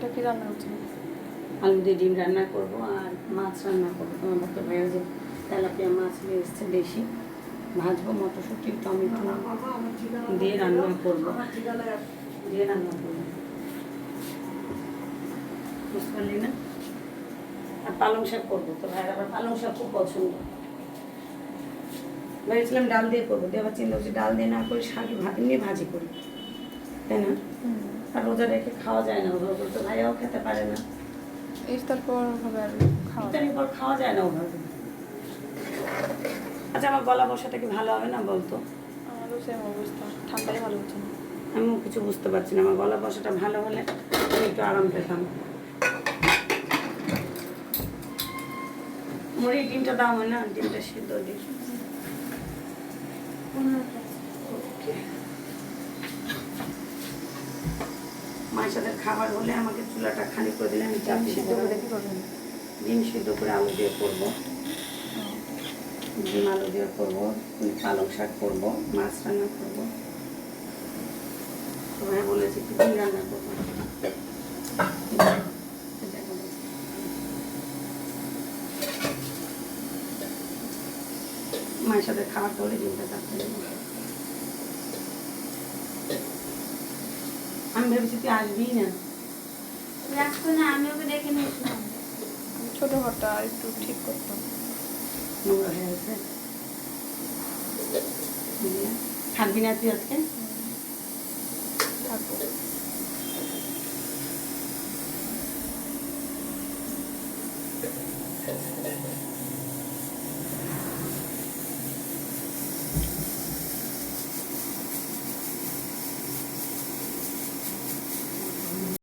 এটা কি রান্না করছেন? আলু দিয়ে ডিম রান্না করবো আর মাছ রান্না করবো। তোমার ভক্ত ভাইয়া যে তেলাপিয়া মাছ নিয়ে এসছে দেশি, ভাজবো মটরশুঁটি টমেটো দিয়ে রান্না করবো। বুঝতে পারলি না? আর পালং শাক করবো, তো ভাইয়ের আবার পালং শাক খুব পছন্দ। ভেবেছিলাম ডাল দিয়ে করবো, দিয়ে আবার চিন্তা করছি ডাল দিয়ে না করে শাক এমনি ভাজি করি, তাই না? আর রোজা রেখে খাওয়া যায় না ওভাবে, তো ভাইয়াও খেতে পারে না। ইফতার পর হবে আর খাওয়া ইফতারের পর খাওয়া যায় না ওভাবে। আচ্ছা, আমার গলা বসাটা কি ভালো হবে না বলতো? আমারও সেম অবস্থা, ঠান্ডাই ভালো হচ্ছে না। আমিও কিছু বুঝতে পারছি না, আমার গলা বসাটা ভালো হলে আমি একটু আরাম পেতাম। মুড়ি ডিমটা দাও না, ডিমটা সিদ্ধ দিই। মায়ের সাথে খাবার হলে আমাকে চুলাটা খালি করে দিলে আমি চাপ সিদ্ধ করে কি করবেন? ডিম সিদ্ধ করে আলু দিয়ে করবো, ডিম আলু দিয়ে করবো, পালং শাক করবো, মাছ রান্না করবো। সবাই বলেছে কি ডিম রান্না করবো। মায়ের সাথে খাবার হলে ডিমটা চাপতে দেবো। আমি ভেবেছি তুই আসবি না। রাখতো না, আমি ওকে ডেকে নিয়ে এসেছিলাম। ছোট ঘরটা আর একটু ঠিক করতাম। নোংরা হয়ে আছে। থাকবি না তুই আজকে? থাকবো।